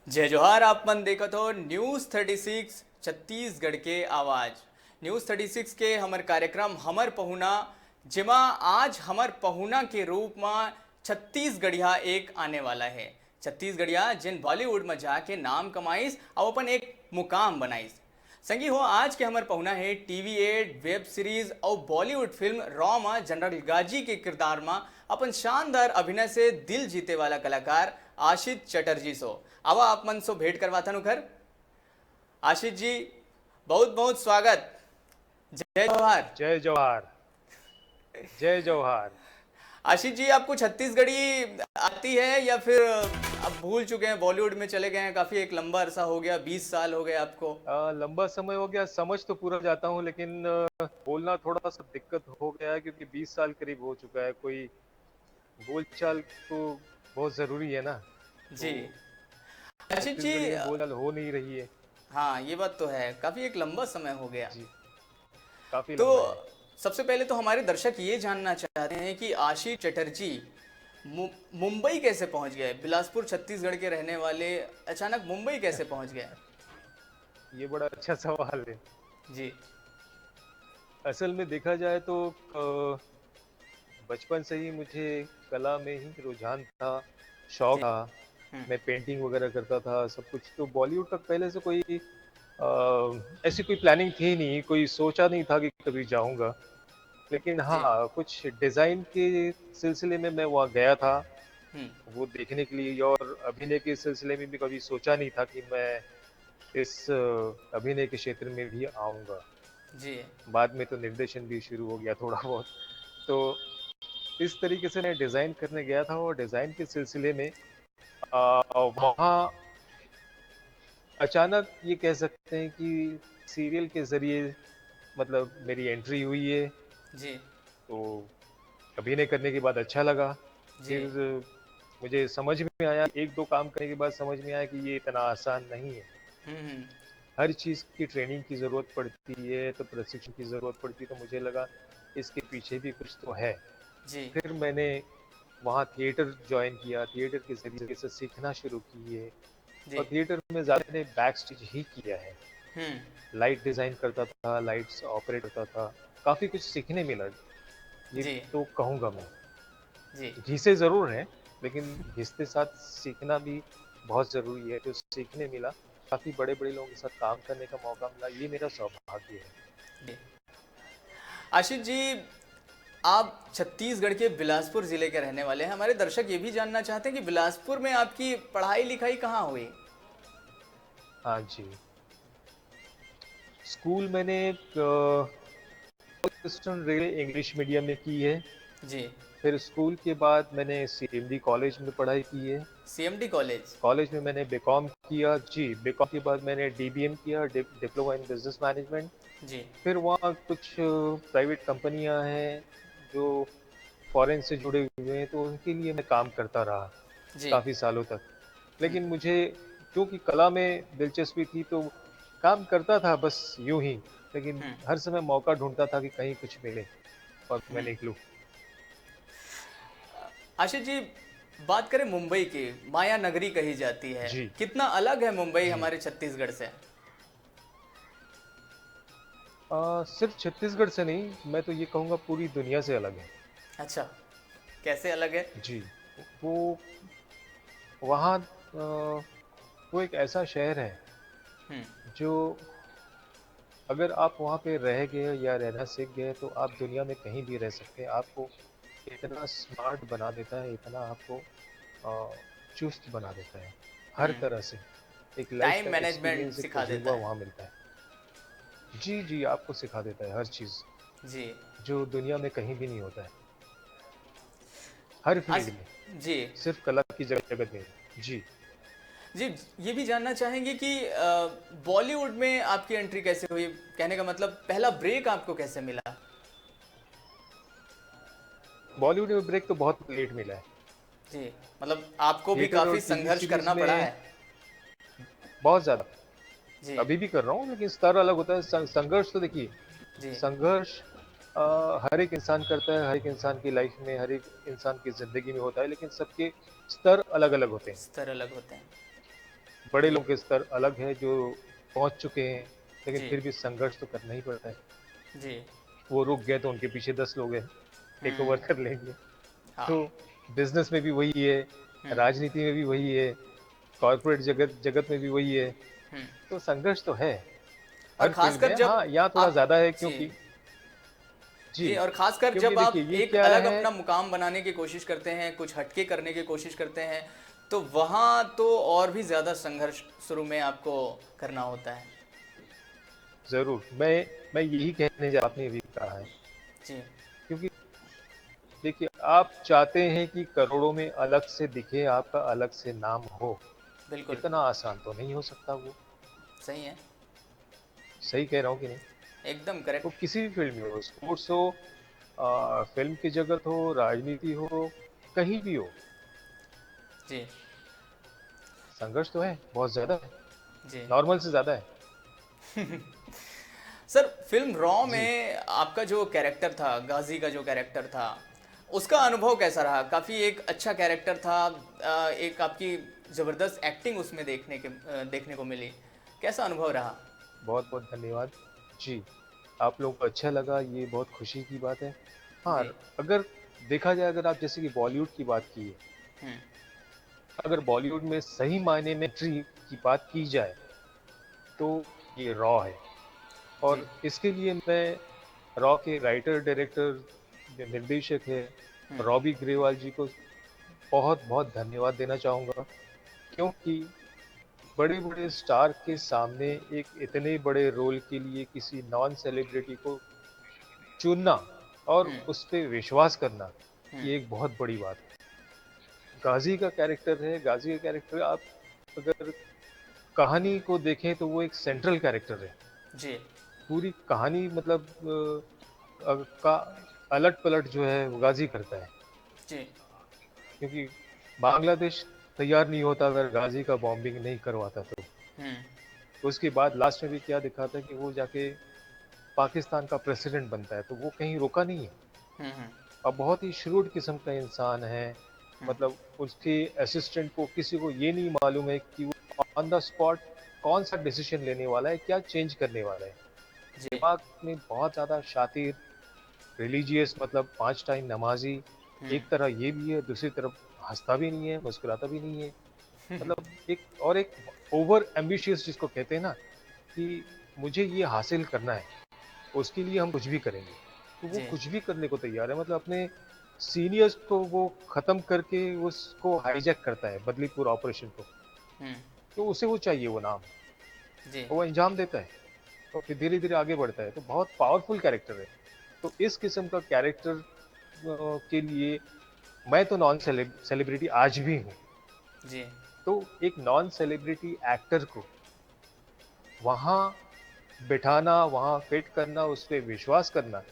जय जोहार। आप मन देखत हो न्यूज़ 36 छत्तीसगढ़ के आवाज़। न्यूज़ 36 के हमर कार्यक्रम हमर पहुना, जेमा आज हमर पहुना के रूप में छत्तीसगढ़िया एक आने वाला है। छत्तीसगढ़िया जिन बॉलीवुड में जाके नाम कमाइस और अपन एक मुकाम बनाइस। संगी हो आज के हमर पहुना है टीवी 8 वेब सीरीज और बॉलीवुड फिल्म रॉ में जनरल गाजी के किरदार में अपन शानदार अभिनय से दिल जीते वाला कलाकार आशित चटर्जी सो। आवा आप मन सो भेंट करवाता नु घर। आशित जी, बहुत बहुत स्वागत। जय जवाहर। जय जवाहर। जय जवाहर। आशित जी, आपको छत्तीसगढ़ी आती है या फिर अब भूल चुके हैं, बॉलीवुड में चले गए हैं, काफी एक लंबा अरसा हो गया, 20 साल हो गए आपको। लंबा समय हो गया, समझ तो पूरा जाता हूँ लेकिन बोलना थोड़ा सा दिक्कत हो गया है क्योंकि 20 साल करीब हो चुका है। कोई बोलचाल तो बहुत जरूरी है ना, जी तो आशित जी, छत्तीसगढ़ी में बोलचाल हो नहीं रही है। हाँ ये बात तो है, काफी एक लंबा समय हो गया। जी, काफी तो लंबा है। सबसे पहले तो हमारे दर्शक ये जानना चाहते हैं कि आशीष चटर्जी मुंबई कैसे पहुंच गए। बिलासपुर छत्तीसगढ़ के रहने वाले अचानक मुंबई कैसे पहुंच गए। ये बड़ा अच्छा सवाल है। जी। असल में देखा जाए तो बचपन से ही मुझे कला में ही रुझान था, शौक जी। था। हम्म। मैं पेंटिंग वगैरह करता था, सब कुछ। तो बॉलीवुड तक पहले से कोई ऐसी कोई प्लानिंग थी नहीं, कोई सोचा नहीं था कि कभी जाऊंगा। लेकिन जी। हाँ, कुछ डिजाइन के सिलसिले में मैं वहाँ गया था हम्म। वो देखने के लिए, और अभिनय के सिलसिले में भी कभी सोचा नहीं था कि मैं इस अभिनय के क्षेत्र में भी आऊंगा। जी। बाद में तो निर्देशन भी शुरू हो गया थोड़ा बहुत। तो इस तरीके से मैं डिजाइन करने गया था, और डिजाइन के सिलसिले में वहाँ अचानक ये कह सकते हैं कि सीरियल के जरिए मतलब मेरी एंट्री हुई है। जी। तो अभिनय करने के बाद अच्छा लगा। जी। फिर मुझे समझ में आया, एक दो काम करने के बाद समझ में आया कि ये इतना आसान नहीं है। हम्म। हर चीज़ की ट्रेनिंग की ज़रूरत पड़ती है, तो प्रशिक्षण की ज़रूरत पड़ती है। तो मुझे लगा इसके पीछे भी कुछ तो है। जी। फिर मैंने वहाँ थिएटर ज्वाइन किया, थिएटर के जरिए से सीखना शुरू किए। जी। और थिएटर में ज़्यादा मैंने बैक स्टेज ही किया है। हम्म। लाइट डिज़ाइन करता था, लाइट्स ऑपरेट करता था। काफ़ी कुछ सीखने मिला, ये जी। तो कहूँगा मैं। जी। घिसे ज़रूर हैं, लेकिन घिसते साथ सीखना भी बहुत ज़रूरी है। तो सीखने मिला, काफ़ी बड़े-बड़े लोगों के साथ काम करने का मौका मिला, ये मेरा सौभाग्य है। जी। आशीष जी, आप छत्तीसगढ़ के बिलासपुर जिले के रहने वाले हैं। हमारे दर्शक ये भी जानना चाहते हैं कि बिलासपुर में आपकी पढ़ाई लिखाई कहाँ हुई। हाँ जी, स्कूल मैंने ईस्टर्न रेल इंग्लिश मीडियम में की है। जी। फिर स्कूल के बाद मैंने सीएमडी कॉलेज में पढ़ाई की है। CMD college. कॉलेज में मैंने बीकॉम किया। जी, बीकॉम के बाद मैंने डीबीएम किया, डिप्लोमा इन बिजनेस मैनेजमेंट। जी। फिर वहाँ कुछ प्राइवेट कंपनियां हैं जो फॉरेन से जुड़े हुए हैं, तो उनके लिए मैं काम करता रहा जी। काफ़ी सालों तक। हम्म। लेकिन मुझे क्योंकि कला में दिलचस्पी थी, तो काम करता था बस यूं ही। लेकिन हम्म। हर समय मौका ढूंढता था कि कहीं कुछ मिले और मैं हम्म। निकलूं। आशीष जी, बात करें मुंबई की, माया नगरी कही जाती है। जी। कितना अलग है मुंबई जी। हमारे छत्तीसगढ़ से। सिर्फ छत्तीसगढ़ से नहीं, मैं तो ये कहूँगा पूरी दुनिया से अलग है। अच्छा, कैसे अलग है। जी, वो वहाँ वो एक ऐसा शहर है हम्म। जो, अगर आप वहाँ पे रह गए या रहना सीख गए, तो आप दुनिया में कहीं भी रह सकते हैं। आपको इतना स्मार्ट बना देता है, इतना आपको चुस्त बना देता है हर हम्म। तरह से। एक लाइफ टाइम का मैनेजमेंट एक्सपीरियंस, एक सिखा देता तजुर्बा है। वहाँ मिलता है। जी जी, आपको सिखा देता है हर चीज़, जी। जो दुनिया में कहीं भी नहीं होता है, हर आज। फील्ड में। जी। सिर्फ कला की जगत में ही। जी। जी, ये भी जानना चाहेंगे कि बॉलीवुड में आपकी एंट्री कैसे हुई। कहने का मतलब पहला ब्रेक आपको कैसे मिला। बॉलीवुड में ब्रेक तो बहुत लेट मिला है। जी। मतलब आपको भी थिएटर काफी और टीवी संघर्ष सीरीज करना पड़ा में है। बहुत ज़्यादा। जी। अभी भी कर रहा हूँ, लेकिन स्तर अलग होता है। संघर्ष तो देखिए, जी। संघर्ष हर एक इंसान करता है, हर एक इंसान की लाइफ में, हर एक इंसान की ज़िंदगी में होता है, लेकिन सबके स्तर अलग-अलग होते हैं। स्तर अलग होते हैं। बड़े जी लोगों के स्तर अलग है जो पहुंच चुके हैं, लेकिन जी फिर भी संघर्ष तो करना ही पड़ता है। जी। वो रुक गए तो उनके पीछे 10 लोग हैं, टेक ओवर हम्म। कर लेंगे। हाँ। तो बिजनेस में भी वही है, हम्म। राजनीति में भी वही है, कॉर्पोरेट जगत जगत में भी वही है। हम्म। तो संघर्ष तो है और हर फील्ड खासकर में। जब हाँ, यहाँ थोड़ा आप ज्यादा है जी क्योंकि जी, जी, और खासकर क्योंकि जब देखिए आप ये एक क्या अलग है। अपना मुकाम बनाने की कोशिश करते हैं, कुछ हटके करने की कोशिश करते हैं, तो वहाँ तो और भी ज़्यादा संघर्ष शुरू में आपको करना होता है। जरूर, मैं यही कहने जा, आपने भी कहा है, जी क्योंकि देखिए आप चाहते हैं कि करोड़ों में अलग से दिखे, आपका अलग से नाम हो। बिल्कुल। इतना आसान तो नहीं हो सकता वो। सही है। सही कह रहा हूँ कि नहीं? एकदम वो करेक्ट। किसी भी फील्ड में हो, स्पोर्ट्स हो, फिल्म की जगत हो, राजनीति हो, कहीं भी हो, जी संघर्ष तो है, बहुत ज्यादा है, जी। नॉर्मल से ज्यादा है। सर, फिल्म रॉ जी, में आपका जो कैरेक्टर था, गाजी का जो कैरेक्टर था, उसका अनुभव कैसा रहा? काफ़ी एक अच्छा कैरेक्टर था। एक आपकी ज़बरदस्त एक्टिंग उसमें देखने को मिली। कैसा अनुभव रहा? बहुत बहुत धन्यवाद। जी, आप लोगों को अच्छा लगा, ये बहुत खुशी की बात है। हाँ, जी। अगर देखा जाए, अगर आप जैसे कि बॉलीवुड की बात की है, हम्म। अगर बॉलीवुड में सही मायने में ट्री की बात की जाए तो ये रॉ है। जी। और इसके लिए मैं रॉ के राइटर, डायरेक्टर, जो निर्देशक है, हम्म। रॉबी ग्रेवाल जी को बहुत बहुत धन्यवाद देना चाहूँगा, क्योंकि बड़े बड़े स्टार के सामने एक इतने बड़े रोल के लिए किसी नॉन सेलिब्रिटी को चुनना और हम्म। उस पे विश्वास करना, हम्म। ये एक बहुत बड़ी बात है। गाजी का कैरेक्टर है, गाजी का कैरेक्टर आप अगर कहानी को देखें तो वो एक सेंट्रल कैरेक्टर है। जी पूरी कहानी मतलब का अलट पलट जो है वो गाजी करता है, जी। क्योंकि बांग्लादेश तैयार नहीं होता अगर गाजी का बॉम्बिंग नहीं करवाता तो। हम्म। उसके बाद लास्ट में भी क्या दिखाता है कि वो जाके पाकिस्तान का प्रेसिडेंट बनता है, तो वो कहीं रुका नहीं है। हम्म। अब बहुत ही श्रूड किस्म का इंसान है, हम्म। मतलब उसके असिस्टेंट को किसी को ये नहीं मालूम है कि वो ऑन द स्पॉट कौन सा डिसीजन लेने वाला है, क्या चेंज करने वाला है। जी। दिमाग में बहुत ज़्यादा शातिर, रिलीजियस, मतलब 5 टाइम नमाजी। हम्म। एक तरह ये भी है, दूसरी तरफ हंसता भी नहीं है, मुस्कुराता भी नहीं है। मतलब एक ओवर एम्बिशियस जिसको कहते हैं ना, कि मुझे ये हासिल करना है, उसके लिए हम कुछ भी करेंगे। तो वो जी। कुछ भी करने को तैयार है, मतलब अपने सीनियर्स को वो खत्म करके उसको हाईजैक करता है, बदलीपुर ऑपरेशन को। हम्म। तो उसे वो चाहिए वो नाम, जी वो अंजाम देता है और फिर धीरे धीरे आगे बढ़ता है। तो बहुत पावरफुल कैरेक्टर है। तो इस किस्म का कैरेक्टर के लिए मैं तो नॉन सेलिब्रिटी आज भी हूँ। जी। तो एक नॉन सेलिब्रिटी एक्टर को वहां बिठाना, वहां फिट करना, उस पर विश्वास करना,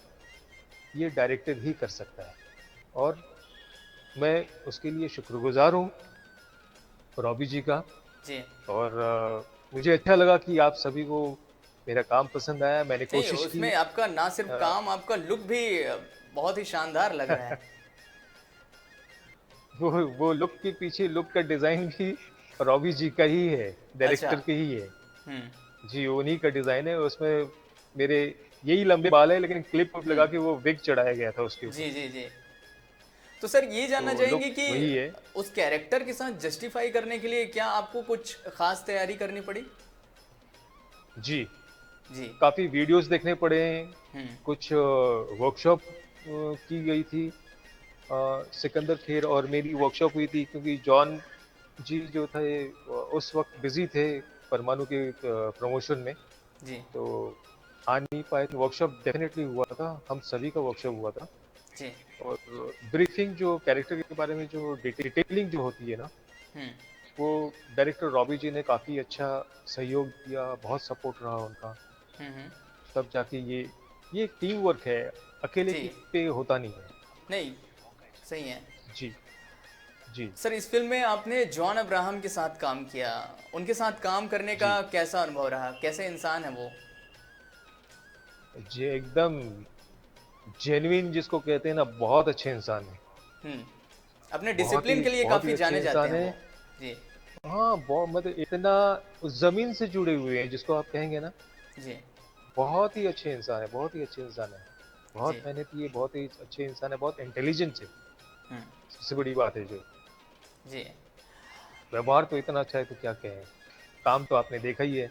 ये डायरेक्टर ही कर सकता है। और मैं उसके लिए शुक्रगुजार हूँ, रॉबी जी का। जी। और मुझे अच्छा लगा कि आप सभी को मेरा काम पसंद आया, मैंने नहीं, कोशिश की। उसमें आपका ना सिर्फ अ, काम, आपका लुक भी बहुत ही शानदार लग रहा है। वो लुक के पीछे, लुक का डिजाइन भी रॉबी जी का ही है, अच्छा। डायरेक्टर के ही है। हम्म। जी, उन्हीं का डिजाइन है। उसमें मेरे यही लंबे बाल है, लेकिन क्लिप उप लगा हम्म। के वो विग चढ़ाया गया था उसके ऊपर। जी जी जी। तो सर, ये जानना तो लुक चाहेंगे कि वही है। उस कैरेक्टर के साथ जस्टिफाई करने के लिए क्या आपको कुछ खास तैयारी करनी पड़ी? जी, जी। काफी वीडियोस देखने पड़े हैं, हम्म। कुछ वर्कशॉप की गई थी। सिकंदर खेर और मेरी वर्कशॉप हुई थी, क्योंकि जॉन जी जो थे उस वक्त बिजी थे परमाणु के प्रमोशन में, जी तो आ नहीं पाए। तो वर्कशॉप डेफिनेटली हुआ था, हम सभी का वर्कशॉप हुआ था। जी। और ब्रीफिंग जो कैरेक्टर के बारे में जो डिटेलिंग जो होती है ना, हम्म। वो डायरेक्टर रॉबी जी ने काफ़ी अच्छा सहयोग दिया, बहुत सपोर्ट रहा उनका। हम्म। तब जाके ये एक टीम वर्क है, अकेले जी। की पे होता नहीं है। नहीं, सही है। जी जी। सर, इस फिल्म में आपने जॉन अब्राहम के साथ काम किया। उनके साथ काम करने का जी कैसा अनुभव रहा? कैसे इंसान है वो? जी, एकदम जेन्युइन जिसको कहते हैं ना, बहुत अच्छे इंसान है। हम्म। अपने बहुत डिसिप्लिन ही के लिए बहुत ही काफ़ी अच्छे जाने जाते इंसान हैं है। वो। जी हाँ, बहुत मतलब इतना उस ज़मीन से जुड़े हुए हैं जिसको आप कहेंगे ना, जी। बहुत ही अच्छे इंसान है, बहुत ही अच्छे इंसान है। बहुत जी। मेहनती है, बहुत ही अच्छे इंसान है, बहुत इंटेलिजेंट है। हम्म। सबसे बड़ी बात है जो जी। व्यवहार तो इतना अच्छा है तो क्या कहें। काम तो आपने देखा ही है।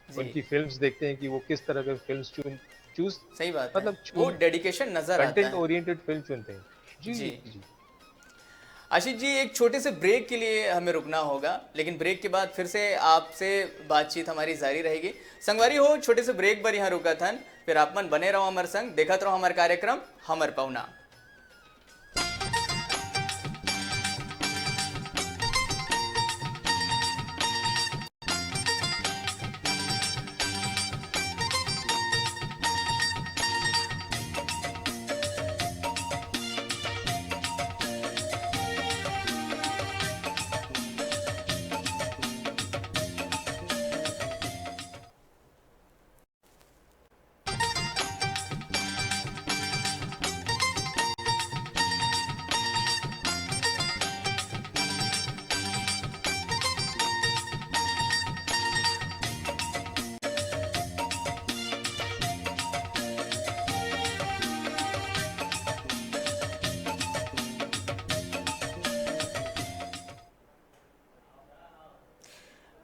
जी। उनकी फ़िल्म्स देखते हैं कि वो किस तरह के फ़िल्म्स चूज़ सही बात है, मतलब वो चूज़ डेडिकेशन नज़र आता कंटेंट है। ओरिएंटेड फ़िल्म चुनते हैं। जी, जी। जी। आशीष जी, एक छोटे से ब्रेक के लिए हमें रुकना होगा, लेकिन ब्रेक के बाद फिर से आपसे बातचीत हमारी जारी रहेगी। संगवारी हो, छोटे से ब्रेक पर यहाँ रुका था, फिर आप मन बने रहो हमारे संग, देखत रहो हमारे कार्यक्रम हमर पहुना।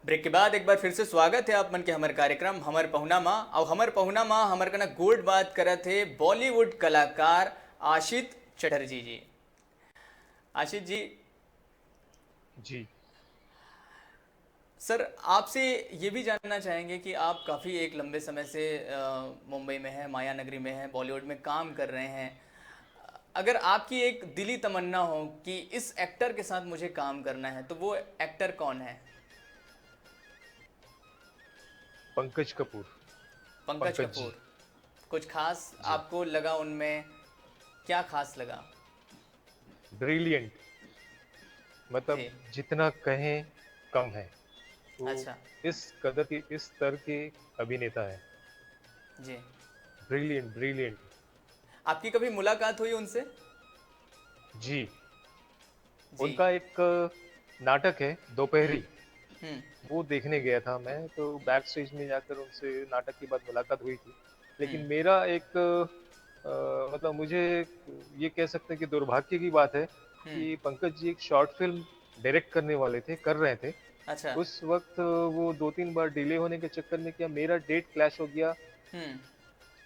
ब्रेक के बाद एक बार फिर से स्वागत है आप मन के हमारे कार्यक्रम हमर पहुना माँ। और हमर पहुना माँ हमारे कना गोल्ड बात करत थे बॉलीवुड कलाकार आशित चटर्जी जी। आशित जी, जी। सर आपसे ये भी जानना चाहेंगे कि आप काफ़ी एक लंबे समय से मुंबई में हैं, माया नगरी में हैं, बॉलीवुड में काम कर रहे हैं। अगर आपकी एक दिली तमन्ना हो कि इस एक्टर के साथ मुझे काम करना है, तो वो एक्टर कौन है? पंकज कपूर, पंकज पंकज जी। कपूर। कुछ खास जी। आपको लगा उनमें? क्या खास लगा? ब्रिलियंट, मतलब जी। जितना कहें कम है। वो अच्छा। इस कदर के इस स्तर के अभिनेता है। जी। Brilliant, brilliant. आपकी कभी मुलाकात हुई उनसे? जी। जी। उनका एक नाटक है दोपहरी, हम्म। वो देखने गया था मैं, तो बैक स्टेज में जाकर उनसे नाटक के बाद मुलाकात हुई थी। लेकिन हम्म। मेरा एक मतलब मुझे ये कह सकते हैं कि दुर्भाग्य की बात है हम्म। कि पंकज जी एक शॉर्ट फिल्म डायरेक्ट करने वाले थे, कर रहे थे। अच्छा। उस वक्त वो 2-3 बार डिले होने के चक्कर में क्या मेरा डेट क्लैश हो गया हम्म।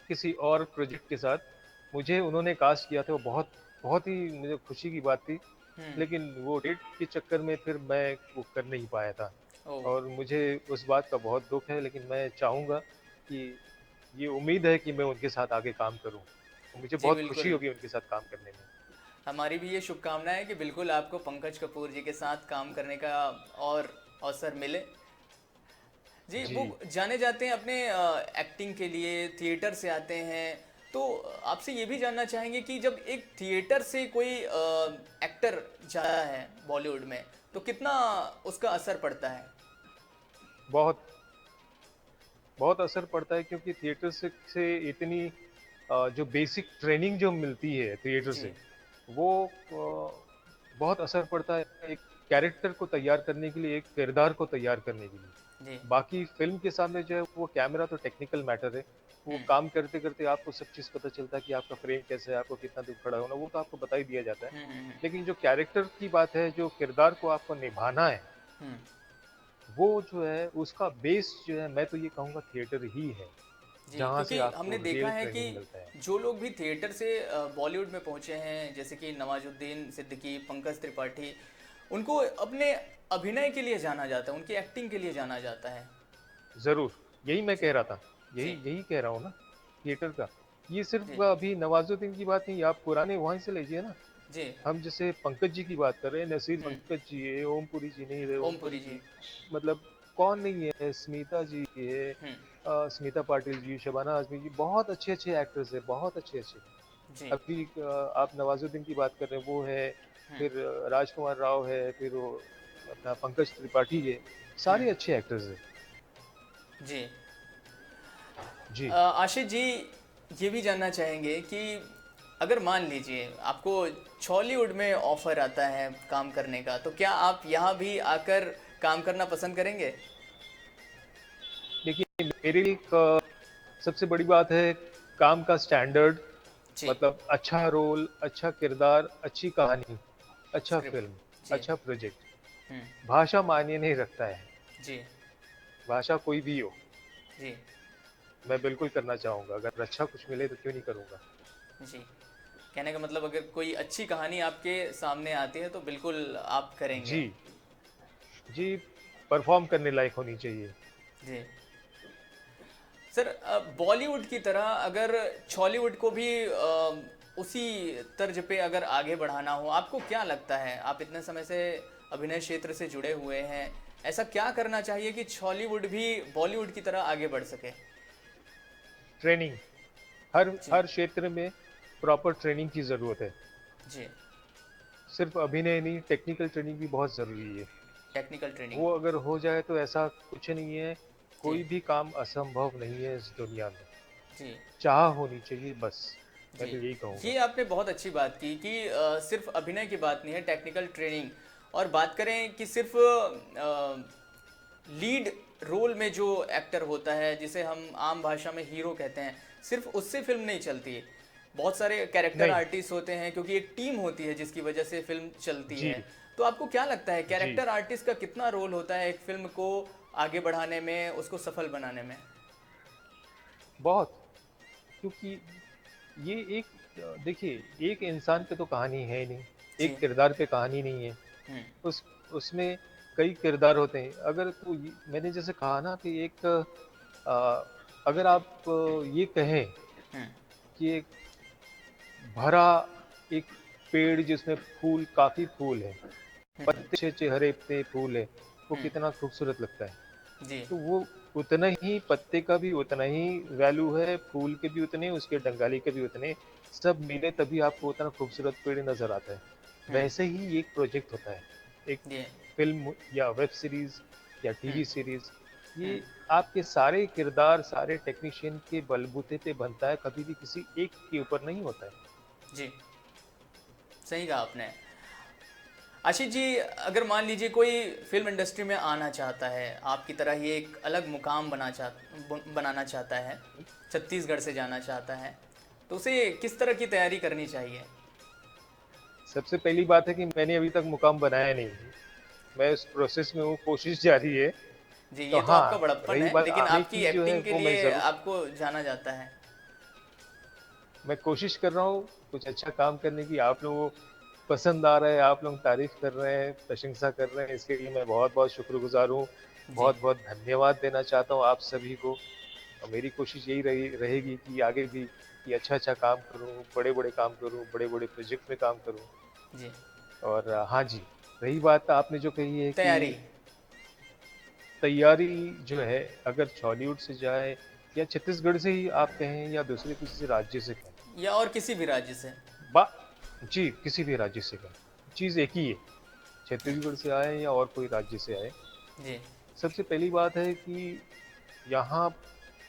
किसी और प्रोजेक्ट के साथ। मुझे उन्होंने कास्ट किया था, वो बहुत बहुत ही मुझे खुशी की बात थी। हम्म। लेकिन वो डेट के चक्कर में फिर मैं वो कर नहीं पाया था ओ। और मुझे उस बात का बहुत दुख है। लेकिन मैं चाहूँगा कि ये उम्मीद है कि मैं उनके साथ आगे काम करूँ। मुझे जी बहुत खुशी बिल्कुल, होगी उनके साथ काम करने में। हमारी भी ये शुभकामना है कि बिल्कुल आपको पंकज कपूर जी के साथ काम करने का और अवसर मिले। जी, वो जी। जाने जाते हैं अपने एक्टिंग के लिए, थिएटर से आते हैं। तो आपसे ये भी जानना चाहेंगे कि जब एक थिएटर से कोई एक्टर जाता है बॉलीवुड में, तो कितना उसका असर पड़ता है? बहुत बहुत असर पड़ता है क्योंकि थिएटर से इतनी जो बेसिक ट्रेनिंग जो मिलती है थिएटर जी। से, वो बहुत असर पड़ता है एक कैरेक्टर को तैयार करने के लिए, एक किरदार को तैयार करने के लिए। जी। बाकी फिल्म के सामने जो है वो कैमरा तो टेक्निकल मैटर है। वो हम्म। काम करते करते आपको सब चीज़ पता चलता है कि आपका फ्रेम कैसा है, आपको कितना दूर खड़ा होना, वो तो आपको बता ही दिया जाता है। हम्म। लेकिन जो कैरेक्टर की बात है, जो किरदार को आपको निभाना है, हम्म। वो जो है उसका बेस जो है मैं तो ये कहूँगा थिएटर ही है, जी, जहाँ क्योंकि से आपको हमने देखा रियल है कि ट्रेनिंग मिलता है। जो लोग भी थिएटर से बॉलीवुड में पहुंचे हैं, जैसे कि नवाजुद्दीन सिद्दीकी, पंकज त्रिपाठी, उनको अपने अभिनय के लिए जाना जाता है, उनकी एक्टिंग के लिए जाना जाता है। ज़रूर, यही मैं कह रहा था। यही जी। यही कह रहा हूँ ना, थिएटर का। ये सिर्फ़ जी। अभी नवाज़ुद्दीन की बात नहीं है, आप पुराने वहीं से लीजिए ना। जी। हम जैसे पंकज जी की बात कर रहे हैं, नसीर हम्म। पंकज जी है, ओमपुरी जी नहीं रहे, ओमपुरी ओमपुरी जी। जी मतलब कौन नहीं है, स्मिता जी है, हम्म। स्मिता पाटिल जी, शबाना आज़मी जी, बहुत अच्छे-अच्छे एक्टर्स हैं, बहुत अच्छे-अच्छे। जी। अभी आप नवाज़ुद्दीन की बात कर रहे हैं, वो है, हम्म। फिर राजकुमार राव है, फिर वो अपना पंकज त्रिपाठी है, हम्म। सारे अच्छे एक्टर्स हैं। जी। जी। आशीष जी, ये भी जानना चाहेंगे कि अगर मान लीजिए आपको छॉलीवुड में ऑफर आता है काम करने का, तो क्या आप यहाँ भी आकर काम करना पसंद करेंगे? देखिए मेरे लिए एक सबसे बड़ी बात है काम का स्टैंडर्ड, जी। मतलब अच्छा रोल, अच्छा किरदार, अच्छी कहानी, अच्छा फिल्म, स्क्रिप्ट। जी। अच्छा प्रोजेक्ट। हम्म। भाषा मायने नहीं रखता है, जी। भाषा कोई भी हो, जी। मैं बिल्कुल करना चाहूँगा। अगर अच्छा कुछ मिले तो क्यों नहीं करूँगा? जी। कहने का मतलब अगर कोई अच्छी कहानी आपके सामने आती है तो बिल्कुल आप करेंगे। जी, जी, परफ़ॉर्म करने लायक होनी चाहिए। जी। सर, बॉलीवुड की तरह अगर छॉलीवुड को भी उसी तर्ज पे अगर आगे बढ़ाना हो, आपको क्या लगता है? आप इतने समय से अभिनय क्षेत्र से जुड़े हुए हैं, ऐसा क्या करना चाहिए कि छॉलीवुड भी बॉलीवुड की तरह आगे बढ़ सके? ट्रेनिंग, हर जी। हर क्षेत्र में प्रॉपर ट्रेनिंग की ज़रूरत है। जी। सिर्फ़ अभिनय नहीं, टेक्निकल ट्रेनिंग भी बहुत ज़रूरी है। Technical training. वो अगर हो जाए तो ऐसा कुछ नहीं है, जी। कोई भी काम असंभव नहीं है इस दुनिया में। जी। चाह होनी चाहिए बस, मैं जी। तो यही कहूँगा। ये आपने बहुत अच्छी बात की कि सिर्फ अभिनय की बात नहीं है, टेक्निकल ट्रेनिंग। और बात करें कि सिर्फ लीड रोल में जो एक्टर होता है, जिसे हम आम भाषा में हीरो कहते हैं, सिर्फ उससे फिल्म नहीं चलती। बहुत सारे कैरेक्टर नहीं, आर्टिस्ट होते हैं, क्योंकि एक टीम होती है जिसकी वजह से फिल्म चलती जी, है। तो आपको क्या लगता है जी, कैरेक्टर आर्टिस्ट का कितना रोल होता है एक फिल्म को आगे बढ़ाने में, उसको सफल बनाने में? बहुत। क्योंकि ये एक देखिए, एक इंसान पे तो कहानी है ही नहीं, जी। एक किरदार पे कहानी नहीं है। हम्म। उस उसमें कई किरदार होते हैं। अगर तो मैंने जैसे कहा ना कि एक अगर आप ये कहें हम्म। कि एक भरा एक पेड़ जिसमें फूल, काफी फूल है, हम्म। पत्ते अच्छे अच्छे हरे पत्ते फूल है, वो हम्म। कितना खूबसूरत लगता है। जी। तो वो उतना ही पत्ते का भी उतना ही वैल्यू है, फूल के भी उतने, उसके डंगाली के भी उतने, सब मिले तभी आपको उतना खूबसूरत पेड़ नजर आता है। हम्म। वैसे ही एक प्रोजेक्ट होता है, एक जी। फिल्म या वेब सीरीज या हम्म। TV series. ये हम्म। आपके सारे किरदार, सारे टेक्नीशियन के बलबूते पे बनता है, कभी भी किसी एक के ऊपर नहीं होता है। जी। सही कहा आपने। आशीष जी, अगर मान लीजिए कोई फिल्म इंडस्ट्री में आना चाहता है, आपकी तरह ही एक अलग मुकाम बनाना चाहता है, छत्तीसगढ़ से जाना चाहता है, तो उसे किस तरह की तैयारी करनी चाहिए? सबसे पहली बात है कि मैंने अभी तक मुकाम बनाया नहीं, मैं उस प्रोसेस में हूँ, कोशिश जारी है। जी, तो ये तो आपका हाँ, बड़प्पन रही है, बात लेकिन आने आपकी की जो है एक्टिंग के वो मैं लिए ज़रूर, आपको जाना जाता है। मैं कोशिश कर रहा हूँ कुछ अच्छा काम करने की। आप लोगों को पसंद आ रहा है, आप लोग तारीफ कर रहे हैं, प्रशंसा कर रहे हैं, इसके लिए मैं बहुत बहुत शुक्रगुजार हूँ। जी। बहुत बहुत धन्यवाद देना चाहता हूँ आप सभी को। और मेरी कोशिश यही रहेगी कि आगे भी कि अच्छा अच्छा काम करूँ, बड़े बड़े काम करूँ, बड़े बड़े प्रोजेक्ट में काम करूँ। जी। और हाँ जी, रही बात आपने जो कही है तैयारी। कि तैयारी जो है, अगर हॉलीवुड से जाए या छत्तीसगढ़ से ही आप कहें या दूसरे किसी राज्य से कहें, या और किसी भी राज्य से। बा जी, किसी भी राज्य से कहें, चीज़ एक ही है, छत्तीसगढ़ से आए या और कोई राज्य से आए। जी। सबसे पहली बात है कि यहाँ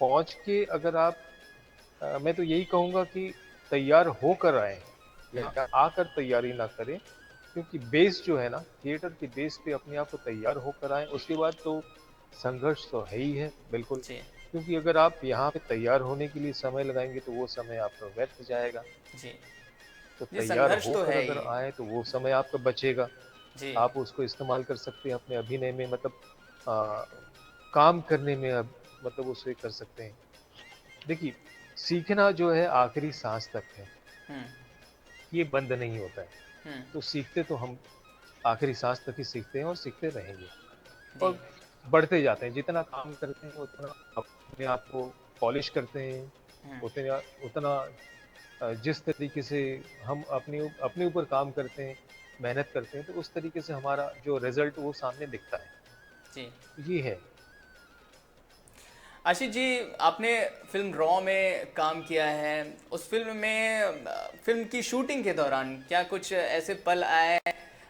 पहुँच के अगर आप मैं तो यही कहूँगा कि तैयार होकर आएँ, हम्म। यहाँ आकर तैयारी ना करें। क्योंकि बेस जो है ना, थिएटर के बेस पे अपने आप को तैयार होकर आएँ, उसके बाद तो संघर्ष तो है ही है, बिल्कुल। जी। क्योंकि अगर आप यहाँ पे तैयार होने के लिए समय लगाएँगे तो वो समय आपका व्यर्थ जाएगा। जी। तो जी, तैयार संघर्ष तो होकर है अगर ही। आए तो वो समय आपका बचेगा। जी। आप उसको इस्तेमाल कर सकते हैं अपने अभिनय में, मतलब अ, काम करने में, अब मतलब उसे कर सकते हैं। देखिए, सीखना जो है आखिरी सांस तक है, हम्म। ये बंद नहीं होता है। हम्म। तो सीखते तो हम आखिरी सांस तक ही सीखते हैं और सीखते रहेंगे। जी। और बढ़ते जाते हैं, जितना काम करते हैं उतना अपने आप को पॉलिश करते हैं, हम्म। उतना उतना जिस तरीके से हम अपने ऊपर काम करते हैं, मेहनत करते हैं, तो उस तरीके से हमारा जो रिजल्ट वो सामने दिखता है। जी। ये है। आशीष जी, आपने फिल्म रॉ में काम किया है। उस फिल्म में फिल्म की शूटिंग के दौरान क्या कुछ ऐसे पल आए,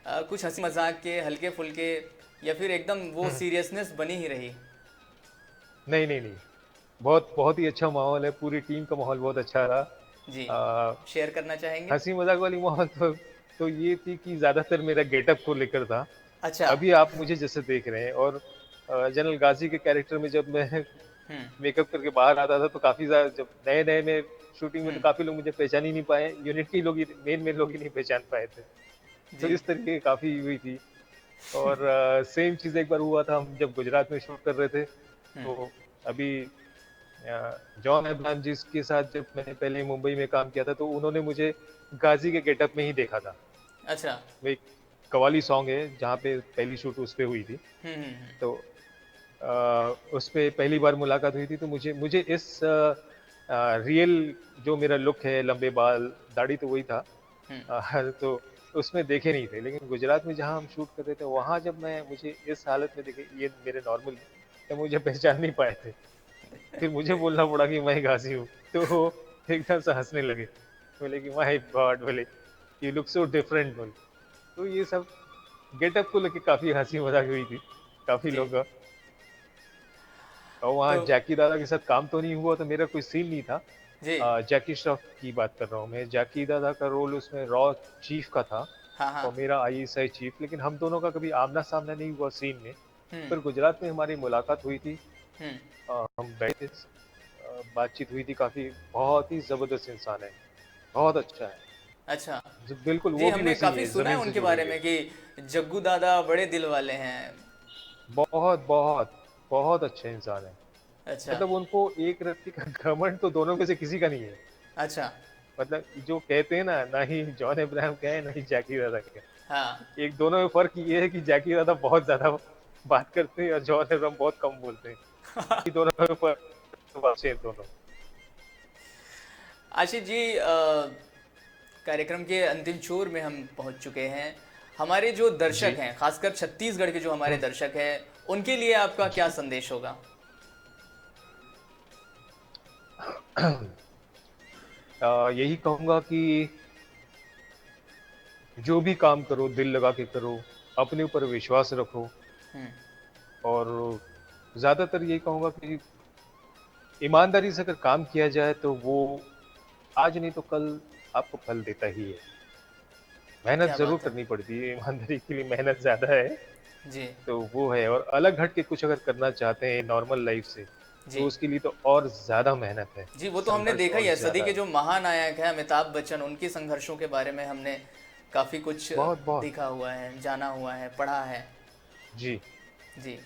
कुछ हंसी मजाक के हल्के फुल्के, या फिर एकदम वो हम्म, सीरियसनेस बनी ही रही? नहीं नहीं नहीं, बहुत बहुत ही अच्छा माहौल है, पूरी टीम का माहौल बहुत अच्छा रहा। जी। अ, शेयर करना चाहेंगे? हंसी मजाक वाली माहौल तो ये थी कि ज्यादातर मेरा गेटअप को लेकर था। अच्छा। अभी आप मुझे जैसे देख रहे हैं, और जनरल गाजी के कैरेक्टर में जब मैं हम्म। मेकअप करके बाहर आता था तो काफी ज्यादा, जब नए नए में शूटिंग में, तो हम्म। काफी लोग मुझे पहचान ही नहीं पाए, यूनिट के लोग ही, मेन मेन लोग ही नहीं पहचान पाए थे। तो जी। इस तरीके की काफी हुई थी। और सेम चीज एक बार हुआ था, हम जब गुजरात में शूट कर रहे थे, हम्म। तो अभी जॉन अब्राहम जी के साथ जब मैंने पहले मुंबई में काम किया था, तो उन्होंने मुझे गाजी के गेटअप में ही देखा था। अच्छा। वो एक कवाली सॉन्ग है जहाँ पे पहली शूट उस पे हुई थी। हम्म। तो उस पे पहली बार मुलाकात हुई थी, तो मुझे मुझे इस रियल जो मेरा लुक है, लंबे बाल, दाढ़ी, तो वही था। हम्म। तो उसमें देखे नहीं थे, लेकिन गुजरात में जहाँ हम शूट कर रहे थे, वहां जब मैं मुझे इस हालत में देखे, ये मेरे नॉर्मल, तो मुझे पहचान नहीं पाए थे। फिर मुझे बोलना पड़ा कि मैं गाजी हूँ। तो वो एकदम से हंसने लगे, बोले कि माय गॉड, बोले यू लुक सो डिफरेंट, बोले। तो ये सब गेटअप को लेके काफी हंसी मजाक हुई थी काफी जी। लोग। और वहाँ तो जैकी दादा के साथ काम तो नहीं हुआ, तो मेरा कोई सीन नहीं था। जी। जैकी श्रॉफ की बात कर रहा हूँ मैं। जैकी दादा का रोल उसमें रॉ चीफ का था, हाँ हाँ। और मेरा आईएसआई चीफ, लेकिन हम दोनों का कभी आमना सामना नहीं हुआ सीन में। हम्म। पर गुजरात में हमारी मुलाकात हुई थी। हम्म। हम बैठे, बातचीत हुई थी काफी। बहुत ही जबरदस्त इंसान है, बहुत अच्छा है। अच्छा। बिल्कुल जी, वो भी हमने वैसे ही काफी है, सुना है जमीन से उनके जुड़े बारे हुए। में कि जग्गू दादा बड़े दिल वाले हैं। बहुत बहुत बहुत अच्छे इंसान है। अच्छा। मतलब उनको एक रत्ती का घमंड तो दोनों में से किसी का नहीं है। अच्छा। मतलब जो कहते हैं ना ही जॉन अब्राहम का है, ना ही जैकी दादा का हाँ। है। एक दोनों में फर्क ये है कि जैकी दादा बहुत ज्यादा बात करते हैं और जॉन अब्राहम बहुत कम बोलते हैं। बाकी दोनों में फर्क तो अच्छे हैं दोनों। आशीष जी, कार्यक्रम के अंतिम छोर में हम पहुंच चुके हैं। हमारे जो जी। दर्शक हैं, खासकर छत्तीसगढ़ के जो हमारे हम्म, दर्शक हैं, उनके लिए आपका क्या जी। संदेश होगा? यही कहूंगा कि जो भी काम करो दिल लगा के करो, अपने ऊपर विश्वास रखो। हम्म। और ज्यादातर यही कहूंगा कि ईमानदारी से अगर काम किया जाए तो वो आज नहीं तो कल आपको फल देता ही है। मेहनत क्या जरूर बात है। करनी पड़ती है, ईमानदारी के लिए मेहनत ज्यादा है। जी। तो वो है, और अलग हट के कुछ अगर करना चाहते हैं नॉर्मल लाइफ से, तो जी। उसके लिए तो और ज्यादा मेहनत है, जी, वो तो हमने संघर्ष देखा ही और है। सदी ज्यादा के है। जो महानायक हैं अमिताभ बच्चन, उनके संघर्षों के बारे में हमने काफ़ी कुछ बहुत बहुत। देखा हुआ है, जाना हुआ है, पढ़ा है। जी। जी।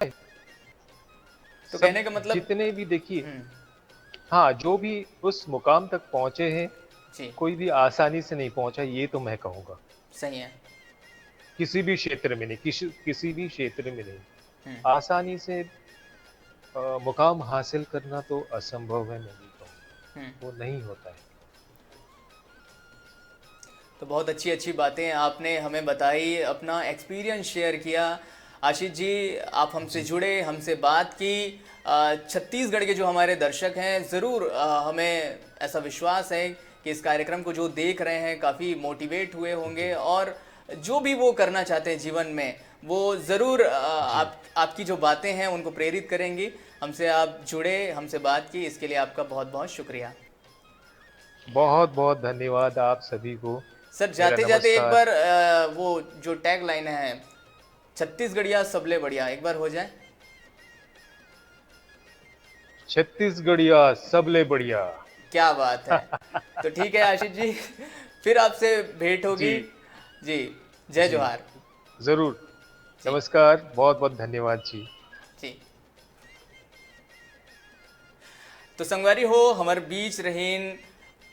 तो सब कहने का मतलब। जितने भी देखिए, हम्म। हाँ, जो भी उस मुकाम तक पहुंचे हैं, जी। कोई भी आसानी से नहीं पहुंचा, ये तो मैं कहूंगा। सही है। किसी भी क्षेत्र में नहीं, किसी भी क्षेत्र में नहीं। हम्म। आसानी से मुकाम हासिल करना तो असंभव है, मैं ये हम्म। कहूंगा, वो नहीं होता है। तो बहुत अच्छी अच्छी बातें आपने हमें बताई, अपना एक्सपीरियंस शेयर किया। आशीष जी, आप हमसे जी। जुड़े, हमसे बात की। छत्तीसगढ़ के जो हमारे दर्शक हैं, ज़रूर हमें ऐसा विश्वास है कि इस कार्यक्रम को जो देख रहे हैं काफ़ी मोटिवेट हुए होंगे, जी। और जो भी वो करना चाहते हैं जीवन में, वो ज़रूर जी। आपकी जो बातें हैं उनको प्रेरित करेंगी। हमसे आप जुड़े, हमसे बात की, इसके लिए आपका बहुत बहुत शुक्रिया। बहुत बहुत धन्यवाद आप सभी को। सर, मेरा जाते जाते एक नमस्कार। बार वो जो टैग लाइन है, छत्तीसगढ़िया सबले बढ़िया, एक बार हो जाए। छत्तीसगढ़िया सबले बढ़िया। क्या बात है। तो ठीक है आशीष जी, फिर आपसे भेंट जी। होगी। जी। जय जी। जोहार। जरूर। जी। नमस्कार, बहुत बहुत धन्यवाद जी। जी। तो संगवारी हो, हमारे बीच रहें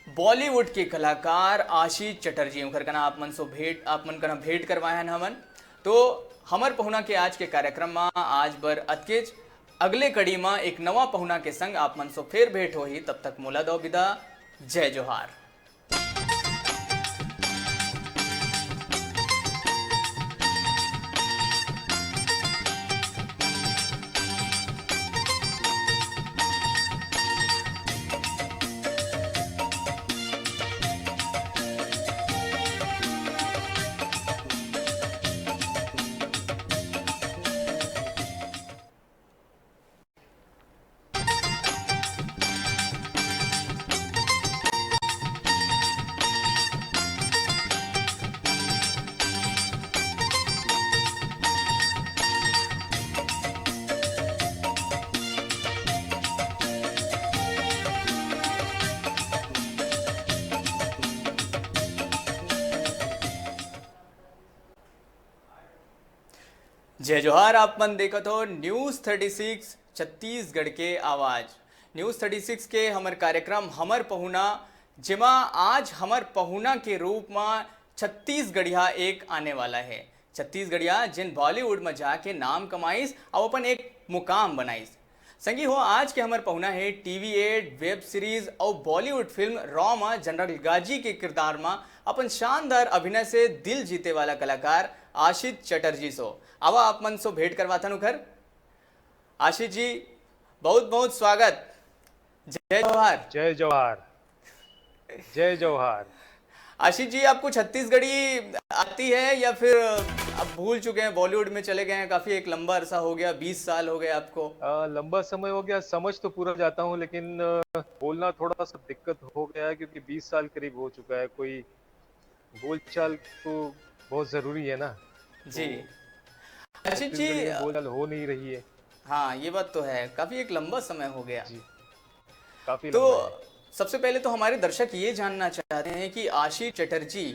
बॉलीवुड के कलाकार आशीष चटर्जी, उनकर कना आप मन कना भेंट करवाए हैं हमन। तो हमर पहुना के आज के कार्यक्रम में आज बर अतकेच, अगले कड़ी में एक नवा पहुना के संग आप मन सो फिर भेंट होही। तब तक मोला दो विदा। जय जोहार। जय जोहार। आप मन देखत हो न्यूज़ 36 छत्तीसगढ़ के आवाज। न्यूज़ 36 के हमर कार्यक्रम हमर पहुना, जेमा आज हमर पहुना के रूप में छत्तीसगढ़िया एक आने वाला है। छत्तीसगढ़िया जिन बॉलीवुड में जाके नाम कमाइस और अपन एक मुकाम बनाइस। संगी हो आज के हमर पहुना है TV8 वेब सीरीज और बॉलीवुड फिल्म रॉ में जनरल गाजी के किरदार में अपन शानदार अभिनय से दिल जीते वाला कलाकार आशीष चटर्जी सो। आवा आप मन सो भेंट करवाता नु घर। आशीष जी बहुत बहुत स्वागत। जय जवाहर। जय जवाहर। जय जवाहर। आशीष जी आपको छत्तीसगढ़ी आती है या फिर अब भूल चुके हैं, बॉलीवुड में चले गए हैं, काफी एक लंबा अरसा हो गया, 20 साल हो गए आपको? लंबा समय हो गया, समझ तो पूरा जाता हूँ लेकिन बोलना थोड़ा सा दिक्कत हो गया है क्योंकि 20 साल करीब हो चुका है। कोई बोलचाल तो बहुत जरूरी है ना। जी तो आशीष जी, छत्तीसगढ़ी में बोलचाल हो नहीं रही है। हाँ ये बात तो है, काफी एक लंबा समय हो गया। जी, काफी तो लंबा है। सबसे पहले तो हमारे दर्शक ये जानना चाहते हैं कि आशीष चटर्जी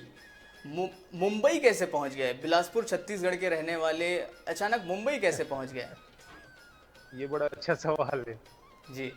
मुंबई कैसे पहुंच गए? बिलासपुर छत्तीसगढ़ के रहने वाले अचानक मुंबई कैसे पहुंच गए? ये बड़ा अच्छा सवाल है। जी